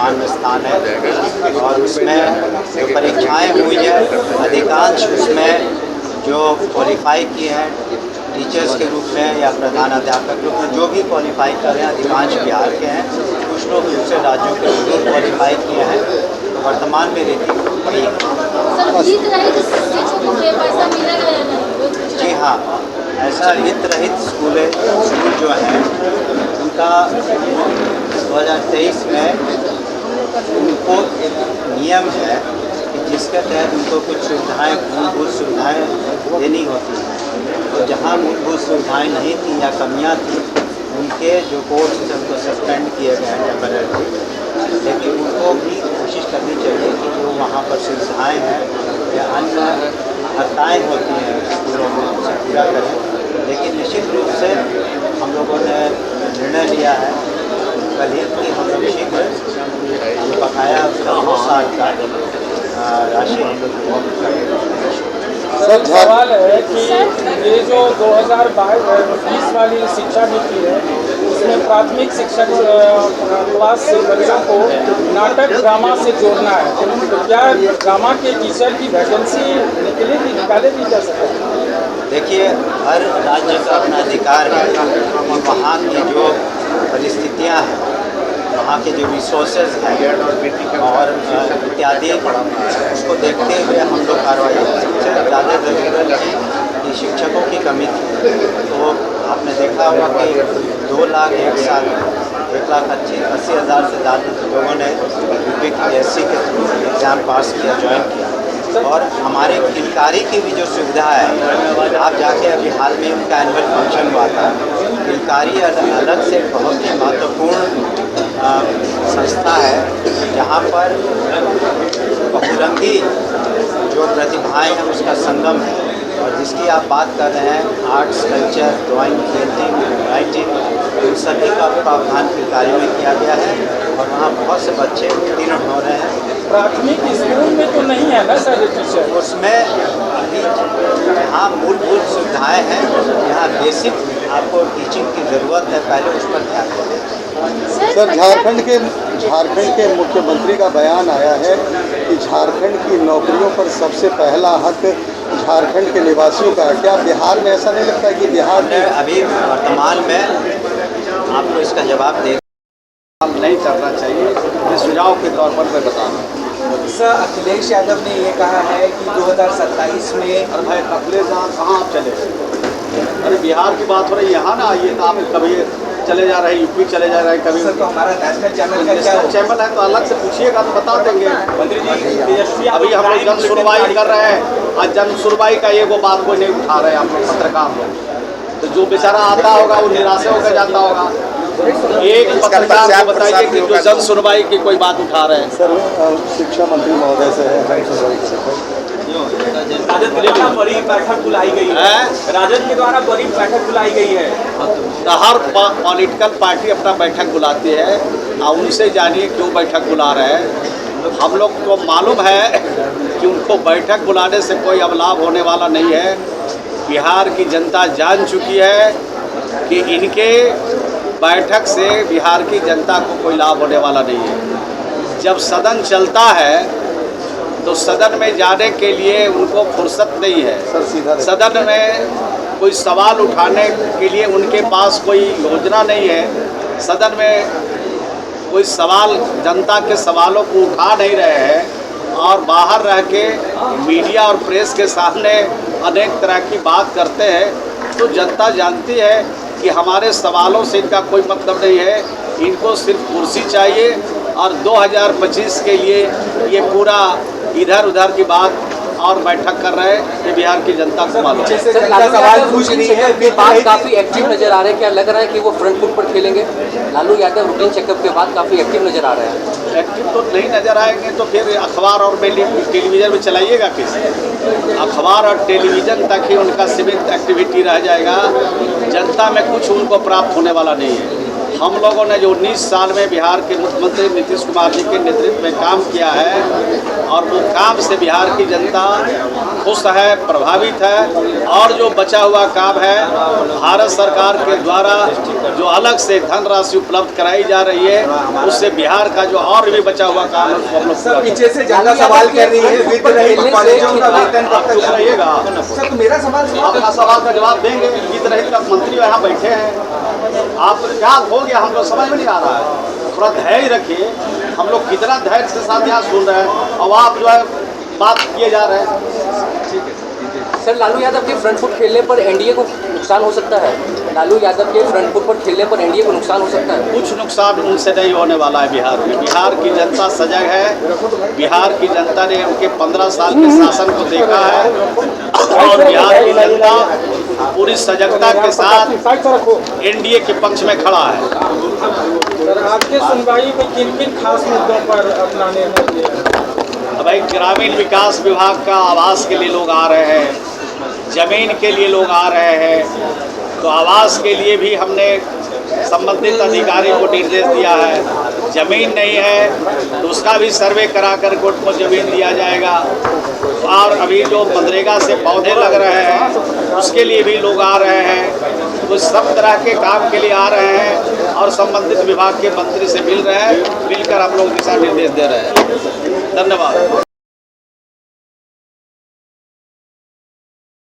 मान्य स्थान है और उसमें जो परीक्षाएं हुई है अधिकांश उसमें जो क्वालिफाई किए हैं टीचर्स के रूप में या प्रधानाध्यापक के रूप में जो भी क्वालिफाई कर रहे हैं अधिकांश बिहार के हैं। कुछ लोग दूसरे राज्यों के जरूर क्वालिफाई किए हैं। तो वर्तमान में रेटिंग जी हाँ, ऐसा हित रहित स्कूल जो हैं उनका 2023 में उनको एक नियम है कि जिसके तहत उनको कुछ सुविधाएं मूलभूत सुविधाएं देनी होती हैं। तो जहाँ मूलभूत सुविधाएं नहीं थी या कमियाँ थी उनके जो कोर्स थे उनको सस्पेंड किए गए हैं टेम्परेरी। लेकिन उनको भी कोशिश करनी चाहिए कि जो वहाँ पर सुविधाएँ हैं या अन्य हताएँ होती हैं स्कूलों में उसे पूरा करें। लेकिन निश्चित रूप से हम लोगों ने निर्णय लिया है कल ही कि हम लोग शीघ्र जो बकाया उसका 2 साल का राशि हम लोग करेंगे। सर सवाल है कि ये जो 2022 वाली शिक्षा नीति है उसमें प्राथमिक शिक्षा क्लास से बच्चों को नाटक ड्रामा से जोड़ना है, तो क्या ड्रामा के टीचर की वैकेंसी निकालेगी जा सकती? देखिए, हर राज्य का अपना अधिकार है कि वहाँ की जो परिस्थितियाँ हैं, वहाँ के जो रिसोर्सेज हैं और इत्यादि उसको देखते हुए हम लोग कार्रवाई सबसे ज़्यादा ज़रूरत थी कि शिक्षकों की कमी थी। तो आपने देखा होगा कि 2 लाख 1,80,000 से ज़्यादा लोगों ने UPSC के थ्रू एग्ज़ाम पास किया, ज्वाइन किया। और हमारे किलकारी की भी जो सुविधा है, आप जाके अभी हाल में उनका एनुअल फंक्शन हुआ था। किलकारी अलग से बहुत ही महत्वपूर्ण संस्था है जहाँ पर बहुरंगी जो प्रतिभाएं हैं उसका संगम है। और जिसकी आप बात कर रहे हैं arts, culture, drawing, painting, writing, इन सभी का प्रावधान किलकारी में किया गया है और वहाँ बहुत से बच्चे उत्तीर्ण हो रहे हैं। प्राथमिक स्कूल में तो नहीं है ना सर टीचर? उसमें अभी जहाँ मूलभूत सुविधाएँ हैं, यहाँ बेसिक आपको टीचिंग की ज़रूरत है, पहले उस पर ध्यान दें। सर झारखंड के मुख्यमंत्री का बयान आया है कि झारखंड की नौकरियों पर सबसे पहला हक झारखंड के निवासियों का है। क्या बिहार में ऐसा नहीं लगता कि बिहार में अभी वर्तमान में आपको इसका जवाब दे नहीं करना चाहिए, ये सुझाव के तौर पर मैं बता रहा हूँ। सर अखिलेश यादव ने ये कहा है कि 2027 में अरे भाई अखिलेश कहाँ आप चले? अरे बिहार की बात हो रही है, यहाँ ना आइए तो आप कभी चले जा रहे हैं यूपी चले जा रहे हैं कभी। सर तो हमारा नेशनल चैनल का क्या चैनल है तो अलग से पूछिएगा तो बता देंगे। मंत्री जी अभी हम लोग जन सुनवाई कर रहे हैं, आज जन सुनवाई का ये वो बात कोई नहीं उठा रहे हैं आप लोग पत्रकार लोग। तो जो बेचारा आता होगा वो निराश होकर जाता होगा। एक पत्रकार को बताइए कि जो जन सुनवाई की कोई बात उठा रहे हैं। सर शिक्षा मंत्री महोदय से राजद के द्वारा बड़ी बैठक बुलाई गई है, राजद के द्वारा बड़ी बैठक बुलाई गई है। तो हर पॉलिटिकल पार्टी अपना बैठक बुलाती है और उनसे जानिए क्यों बैठक बुला रहे हैं। हम लोग को मालूम है कि उनको बैठक बुलाने से कोई अब लाभ होने वाला नहीं है। बिहार की जनता जान चुकी है कि इनके बैठक से बिहार की जनता को कोई लाभ होने वाला नहीं है। जब सदन चलता है तो सदन में जाने के लिए उनको फुर्सत नहीं है। सदन में कोई सवाल उठाने के लिए उनके पास कोई योजना नहीं है। सदन में कोई सवाल जनता के सवालों को उठा नहीं रहे हैं और बाहर रह के मीडिया और प्रेस के सामने अनेक तरह की बात करते हैं। तो जनता जानती है कि हमारे सवालों से इनका कोई मतलब नहीं है, इनको सिर्फ कुर्सी चाहिए और 2025 के लिए ये पूरा इधर उधर की बात और बैठक कर रहे हैं। ये बिहार की जनता को मालूम है। सवाल पूछ रही है, बात काफी एक्टिव नजर आ रहे हैं। क्या लग रहा है कि वो फ्रंट फुट पर खेलेंगे? लालू यादव रूटीन चेकअप के बाद काफी एक्टिव नजर आ रहे हैं। एक्टिव तो नहीं नजर आएंगे तो फिर अखबार और टेलीविज़न में चलाइएगा किसे? अखबार और टेलीविज़न तक ही उनका सीमित एक्टिविटी रह जाएगा। जनता में कुछ उनको प्राप्त होने वाला नहीं है। हम लोगों ने जो 19 साल में बिहार के मुख्यमंत्री नीतीश कुमार जी के नेतृत्व में काम किया है और वो काम से बिहार की जनता खुश है, प्रभावित है। और जो बचा हुआ काम है भारत सरकार के द्वारा जो अलग से धनराशि उपलब्ध कराई जा रही है, उससे बिहार का जो और भी बचा हुआ काम है उसको हम लोग सर पीछे से ज्यादा सवाल कर रही है विद रहित कॉलेजों का वेतन कब तक रहिएगा। सर तो मेरा सवाल आपका सवाल का जवाब देंगे। विद रहित मंत्री यहाँ बैठे हैं, आप क्या हो गया हम लोग समझ में नहीं आ रहा है। थोड़ा धैर्य रखिए। हम लोग कितना धैर्य के साथ यहाँ सुन रहे हैं और आप जो है बात किए जा रहे हैं। सर लालू यादव के फ्रंट फुट खेलने पर एनडीए को नुकसान हो सकता है। लालू यादव के फ्रंट फुट पर खेलने पर एनडीए को नुकसान हो सकता है। कुछ नुकसान उनसे नहीं होने वाला है बिहार में। बिहार की जनता सजग है। बिहार की जनता ने उनके 15 साल के शासन को देखा है और बिहार की जनता पूरी सजगता के साथ एनडीए के पक्ष में खड़ा है। सर आज के सुनवाई में किन किन खास मुद्दों पर अपना निर्णय लिया? भाई ग्रामीण विकास विभाग का आवास के लिए लोग आ रहे हैं, जमीन के लिए लोग आ रहे हैं। तो आवास के लिए भी हमने संबंधित अधिकारी को निर्देश दिया है। जमीन नहीं है तो उसका भी सर्वे करा कर कोर्ट को जमीन दिया जाएगा। और अभी जो मनरेगा से पौधे लग रहे हैं उसके लिए भी लोग आ रहे हैं। तो सब तरह के काम के लिए आ रहे हैं और संबंधित विभाग के मंत्री से मिल रहे हैं। मिलकर हम लोग दिशा निर्देश दे रहे हैं। धन्यवाद।